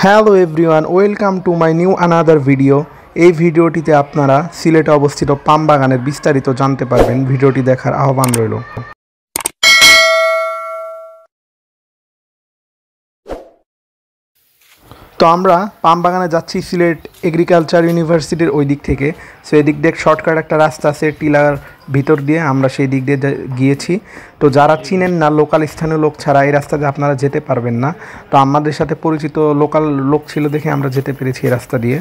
Hello everyone, welcome to my new another video. এই ভিডিওটিতে আপনারা সিলেটে অবস্থিত পাম বাগানের বিস্তারিত জানতে পারবেন। ভিডিওটি দেখার আহ্বান রইল। তো আমরা পাম বাগানে যাচ্ছি সিলেট এগ্রিকালচার ইউনিভার্সিটির ওই দিক থেকে। সো এই দিক দিয়ে শর্টকাট একটা রাস্তা আছে টিলার ভিতর দিয়ে, আমরা সেই দিক দিয়ে গিয়েছি। তো যারা চিনেন না, লোকাল স্থানীয় লোক ছাড়া এই রাস্তাতে আপনারা যেতে পারবেন না। তো আমাদের সাথে পরিচিত লোকাল লোক ছিল দেখে আমরা যেতে পেরেছি এই রাস্তা দিয়ে।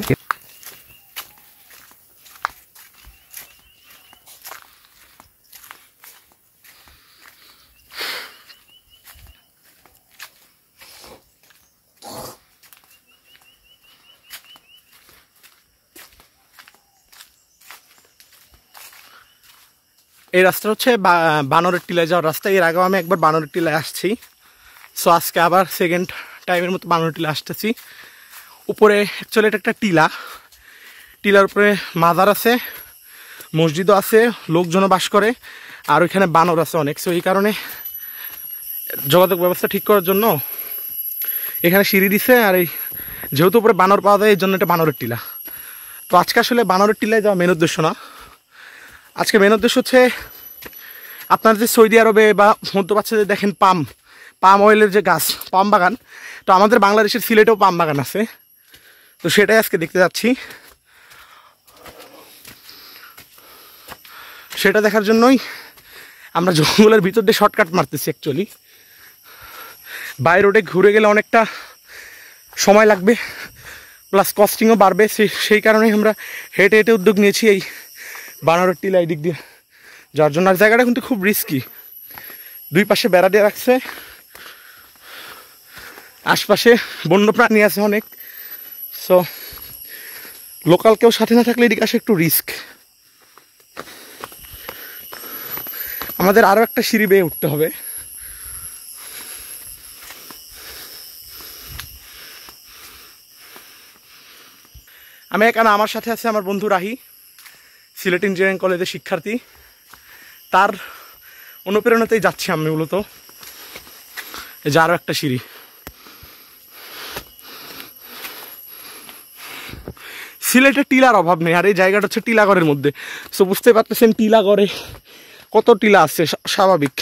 এই রাস্তা হচ্ছে বানরের টিলায় যাওয়ার রাস্তা। এর আগেও আমি একবার বানরের টিলায় আসছি। সো আজকে আবার সেকেন্ড টাইমের মতো বানরের টিলা আসতেছি। উপরে অ্যাকচুয়ালি এটা একটা টিলার উপরে মাজার আছে, মসজিদও আছে, লোকজনও বাস করে, আর ওইখানে বানর আছে অনেক। সো এই কারণে যোগাযোগ ব্যবস্থা ঠিক করার জন্য এখানে সিঁড়ি দিছে। আর এই যেহেতু উপরে বানর পাওয়া যায় এই জন্য এটা বানরের টিলা। তো আজকে আসলে বানরের টিলায় যাওয়া মেন উদ্দেশ্য না। আজকে মেন উদ্দেশ্য হচ্ছে আপনার যে সৌদি আরবে বা মধ্যপ্রাচ্যে দেখেন পাম অয়েলের যে গাছ, পাম বাগান, তো আমাদের বাংলাদেশের সিলেটেও পাম বাগান আছে। তো সেটাই আজকে দেখতে যাচ্ছি। সেটা দেখার জন্যই আমরা জঙ্গলের ভিতর দিয়ে শর্টকাট মারতেছি। অ্যাকচুয়ালি বাই রোডে ঘুরে গেলে অনেকটা সময় লাগবে, প্লাস কস্টিংও বাড়বে। সেই কারণেই আমরা হেঁটে হেঁটে উদ্যোগ নিয়েছি এই বানরের টিলা এই দিক দিয়ে যার জন্য। আর জায়গাটা কিন্তু খুব রিস্কি, দুই পাশে বেড়া দিয়ে রাখছে, আশপাশে বন্যপ্রাণী আছে অনেক। সো লোকাল কেউ সাথে না থাকলে এদিকে আসে একটু রিস্ক। আমাদের আরও একটা সিঁড়ি বেয়ে উঠতে হবে। আমি এখানে, আমার সাথে আছে আমার বন্ধু রাহি, সিলেট ইঞ্জিনিয়ারিং কলেজের শিক্ষার্থী। তার অনুপ্রেরণাতেই যাচ্ছি আমি মূলত। এই যে আরও একটা সিঁড়ি। সিলেটে টিলার অভাব নেই, আর এই জায়গাটা হচ্ছে টিলাগড়ের মধ্যে। সো বুঝতে পারতেছেন টিলাগড়ে কত টিলা আছে, স্বাভাবিক।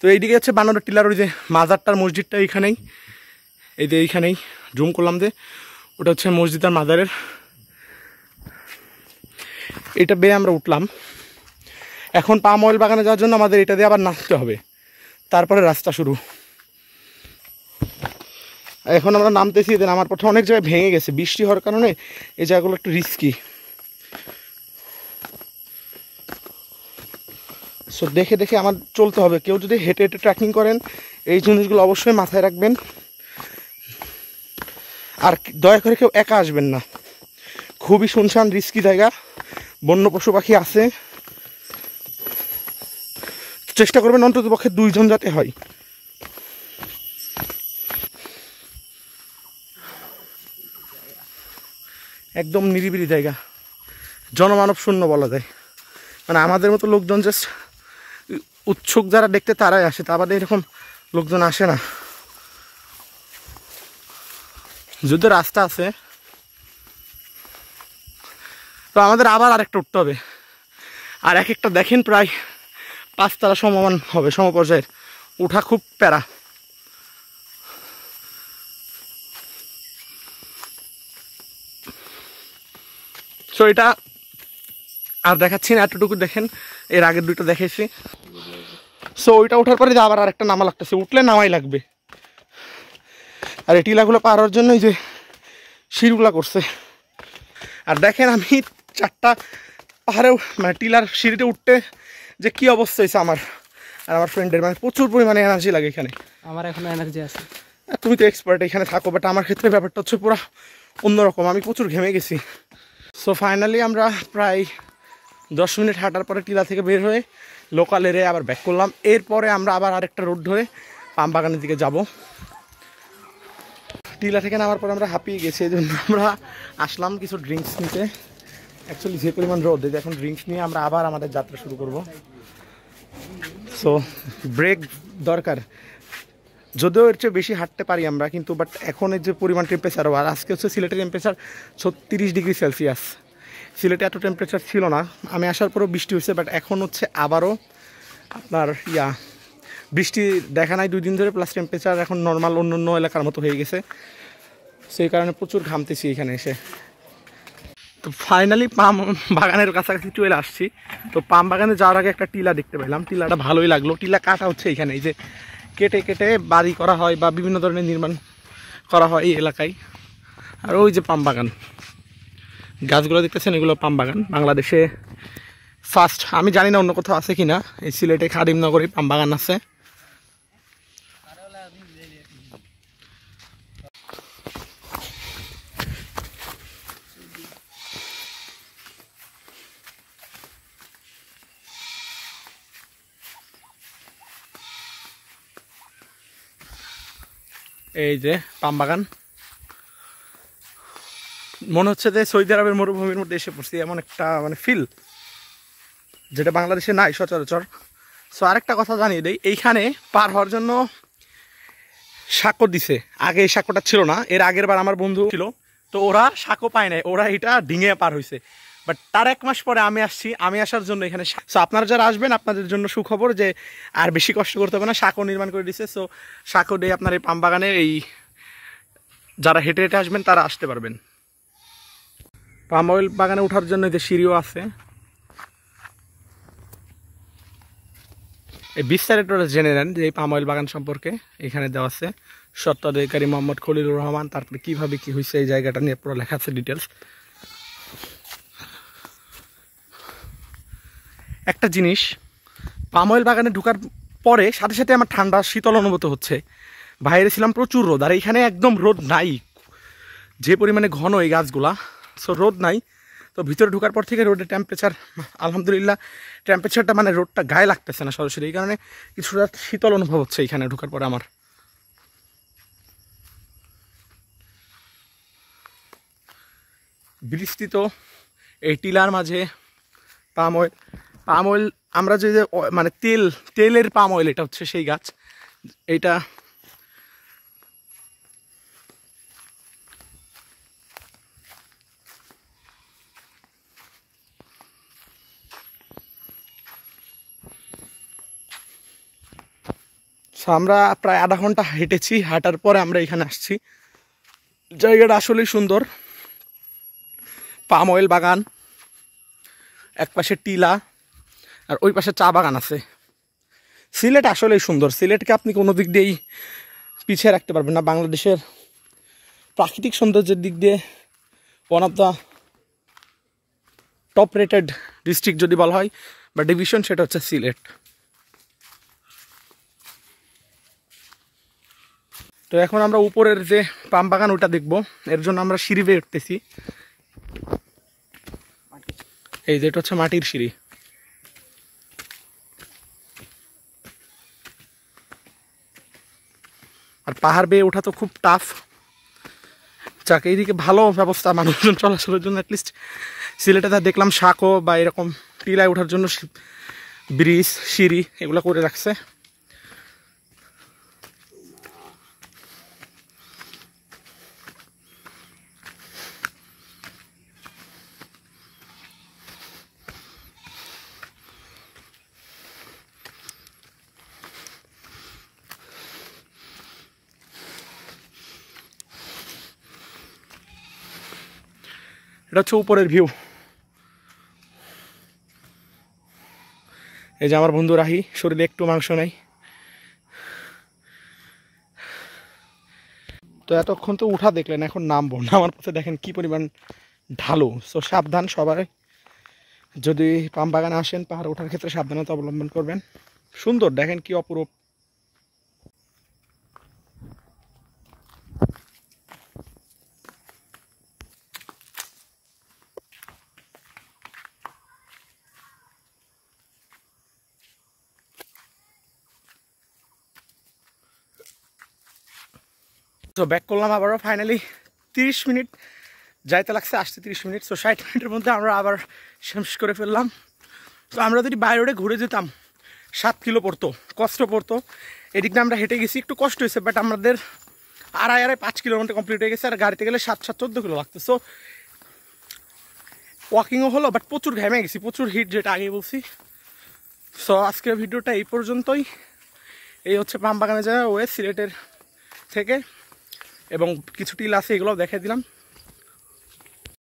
তো এইদিকে হচ্ছে বানরের টিলার ওই যে মাজারটার মসজিদটা এইখানেই, এই যে এইখানেই জুম করলাম যে ওটা হচ্ছে মসজিদ আর মাজারের। এটা বেয়ে আমরা উঠলাম। এখন পাম অয়েল বাগানে যাওয়ার জন্য আমাদের এটা দিয়ে আবার নামতে হবে, তারপরে রাস্তা শুরু। এখন আমরা নামতেছি, নামার পথে অনেক জায়গায় ভেঙে গেছে বৃষ্টি হওয়ার কারণে। এই জায়গাগুলো একটু রিস্কি। সো দেখে দেখে আমার চলতে হবে। কেউ যদি হেঁটে হেঁটে ট্রেকিং করেন এই জিনিসগুলো অবশ্যই মাথায় রাখবেন। আর দয়া করে কেউ একা আসবেন না, খুবই শুনশান রিস্কি জায়গা, বন্য পশু পাখি আছে। চেষ্টা করবেন অন্তত পক্ষে 2 জন যাতে হয়। একদম নিরিবিলি জায়গা, জনমানব শূন্য বলা যায়। মানে আমাদের মতো লোকজন জাস্ট উৎসুক যারা দেখতে তারাই আসে, তা বাদে এরকম লোকজন আসে না। যদি রাস্তা আছে তো আমাদের আবার আরেকটা উঠতে হবে। আর এক একটা দেখেন প্রায় 5 তলা সমান হবে, সমপর্যায়ের। উঠা খুব প্যারা। সো এটা আর দেখাচ্ছি না, এতটুকু দেখেন। এর আগের 2টা দেখেছি। সো ওইটা ওঠার পরে আবার আরেকটা নামা লাগতেছে, উঠলে নামাই লাগবে। আর এই টিলাগুলো পার হওয়ার জন্য এই যে সিঁড়িগুলা করছে। আর দেখেন আমি 4টা পাহাড়েও মানে টিলার সিঁড়িতে উঠতে যে কি অবস্থা হয়েছে আমার আর আমার ফ্রেন্ডের। মানে প্রচুর পরিমাণে এনার্জি লাগে এখানে। আমার এখন এনার্জি আছে। তুমি তো এক্সপার্ট, এখানে থাকো, বাট আমার ক্ষেত্রে ব্যাপারটা হচ্ছে পুরো অন্যরকম। আমি প্রচুর ঘেমে গেছি। সো ফাইনালি আমরা প্রায় 10 মিনিট হাঁটার পরে টিলা থেকে বের হয়ে লোকাল এরিয়ায় আবার ব্যাক করলাম। এরপরে আমরা আবার আরেকটা রোড ধরে পাম বাগানের দিকে যাব। টিলা থেকে নামার পর আমরা হাঁপিয়ে গেছি, এই জন্য আমরা আসলাম কিছু ড্রিঙ্কস নিতে। অ্যাকচুয়ালি যে পরিমাণ রোদ, এখন ড্রিঙ্কস নিয়ে আমরা আবার আমাদের যাত্রা শুরু করব। সো ব্রেক দরকার, যদিও এর চেয়ে বেশি হাঁটতে পারি আমরা, কিন্তু বাট এখনের যে পরিমাণ টেম্পারেচার, আর আজকে হচ্ছে সিলেটের টেম্পারেচার 36 ডিগ্রি সেলসিয়াস। সিলেটে এত টেম্পারেচার ছিল না, আমি আসার পরেও বৃষ্টি হয়েছে, বাট এখন হচ্ছে আবারও আপনার বৃষ্টি দেখা নাই 2 দিন ধরে, প্লাস টেম্পারেচার এখন নর্মাল অন্য অন্য এলাকার মতো হয়ে গেছে। সেই কারণে প্রচুর ঘামতেছি এখানে এসে। তো ফাইনালি পাম বাগানের কাছাকাছি চলে আসছি। তো পাম বাগানে যাওয়ার আগে একটা টিলা দেখতে পেলাম, টিলাটা ভালোই লাগলো। টিলা কাটা হচ্ছে এখানে, এই যে কেটে কেটে বাড়ি করা হয় বা বিভিন্ন ধরনের নির্মাণ করা হয় এই এলাকায়। আর ওই যে পাম বাগান, গাছগুলো দেখতেছেন, এগুলো পাম বাগান। বাংলাদেশে ফার্স্ট, আমি জানি না অন্য কোথাও আছে কিনা, এই সিলেটে খাদিমনগরে পাম বাগান আছে। এই যে পাম বাগান, মনে হচ্ছে যে সৌদি আরবের মরুভূমির মধ্যে এসে পড়ছি, এমন একটা মানে ফিল, যেটা বাংলাদেশে নাই সচরাচর। সো আরেকটা কথা জানিয়ে দেই, এইখানে পার হওয়ার জন্য সাঁকো দিছে। আগে এই সাঁকোটা ছিল না, এর আগের বার আমার বন্ধু ছিল, তো ওরা সাঁকো পায় নাই, ওরা এটা ডিঙে পার হয়েছে। বাট তার 1 মাস পরে আমি আসছি, আমি আসার জন্য এখানে। সো আপনারা যারা আসবেন আপনাদের জন্য সুখবর যে আর বেশি কষ্ট করতে হবে না, সাঁকো নির্মাণ করে দিছে। সো সাঁকো দিয়ে আপনার এই পাম বাগানে এই যারা হেঁটে হেঁটে আসবেন তারা আসতে পারবেন। পাম অয়েল বাগানে ওঠার জন্য যে সিঁড়িও আছে। এই বিস্তারিত জেনে নেন যে এই পাম অয়েল বাগান সম্পর্কে, এখানে দেওয়া আছে। স্বত্বাধিকারী মোহাম্মদ খলিলুর রহমান, তারপরে কিভাবে কি হয়েছে এই জায়গাটা নিয়ে পুরো লেখা আছে ডিটেলস। একটা জিনিস, পাম অয়েল বাগানে ঢোকার পরে সাথে সাথে আমার ঠান্ডা শীতল অনুভূত হচ্ছে। বাইরে ছিলাম প্রচুর রোদ, আর এখানে একদম রোদ নাই, যে পরিমাণে ঘন এই গাছগুলা। সো রোদ নাই। তো ভিতরে ঢোকার পর থেকে রোডের টেম্পারেচার আলহামদুলিল্লাহ, টেম্পারেচারটা মানে রোদটা গায়ে লাগতেছে না সরাসরি, এই কারণে কিছুটা শীতল অনুভব হচ্ছে এখানে ঢোকার পরে আমার। বিস্তৃত এই টিলার মাঝে পাম অয়েল, পাম অয়েল আমরা যে মানে তেলের পাম অয়েল, এটা হচ্ছে সেই গাছ। এইটা আমরা প্রায় আধা ঘন্টা হেঁটেছি, হাঁটার পরে আমরা এখানে আসছি। জায়গাটা আসলেই সুন্দর, পাম অয়েল বাগান, এক পাশে টিলা আর ওই পাশে চা বাগান আছে। সিলেট আসলেই সুন্দর, সিলেটকে আপনি কোনো দিক দিয়েই পিছিয়ে রাখতে পারবেন না। বাংলাদেশের প্রাকৃতিক সৌন্দর্যের দিক দিয়ে one of the top rated district যদি বলা হয় বা ডিভিশন, সেটা হচ্ছে সিলেট। তো এখন আমরা উপরের যে পাম বাগান ওটা দেখবো, এর জন্য আমরা সিঁড়ি বেয়ে উঠতেছি। এই যেটা হচ্ছে মাটির সিঁড়ি। আর পাহাড় বেয়ে ওঠা তো খুব টাফ। যাক, এইদিকে ভালো ব্যবস্থা মানুষজন চলাচলের জন্য, অ্যাটলিস্ট সিলেটে যা দেখলাম সাঁকো বা এরকম টিলায় ওঠার জন্য ব্রিজ, সিঁড়ি এগুলো করে রাখছে। এটা হচ্ছে উপরের ভিউ। এই যে আমার বন্ধু রাহি, শরীরে একটু মাংস নাই। তো এতক্ষণ তো উঠা দেখলেন, এখন নামবো। নামার পথে দেখেন কি পরিমাণ ঢালু। সো সাবধান সবাই, যদি পাম বাগানে আসেন পাহাড়ে ওঠার ক্ষেত্রে সাবধানতা অবলম্বন করবেন। সুন্দর, দেখেন কি অপরূপ। তো ব্যাক করলাম আবারও ফাইনালি 30 মিনিট যাইতে লাগছে, আসতে 30 মিনিট। সো 60 মিনিটের মধ্যে আমরা আবার শেষ করে ফেললাম। তো আমরা যদি বাই রোডে ঘুরে যেতাম 7 কিলো পড়তো, কষ্ট পড়তো। এদিক দিয়ে আমরা হেঁটে গেছি, একটু কষ্ট হয়েছে, বাট আমাদের আড়াই 5 কিলোর মধ্যে কমপ্লিট হয়ে গেছে। আর গাড়িতে গেলে 7-14 কিলো লাগতো। সো ওয়াকিংও হলো, বাট প্রচুর ঘেমে গেছি, প্রচুর হিট, যেটা আগে বলছি। সো আজকের ভিডিওটা এই পর্যন্তই। এই হচ্ছে পাম বাগানে যাওয়া ওয়ে সিলেটের থেকে, এবং কিছু টিলা আছে, এগুলোও দেখাই দিলাম।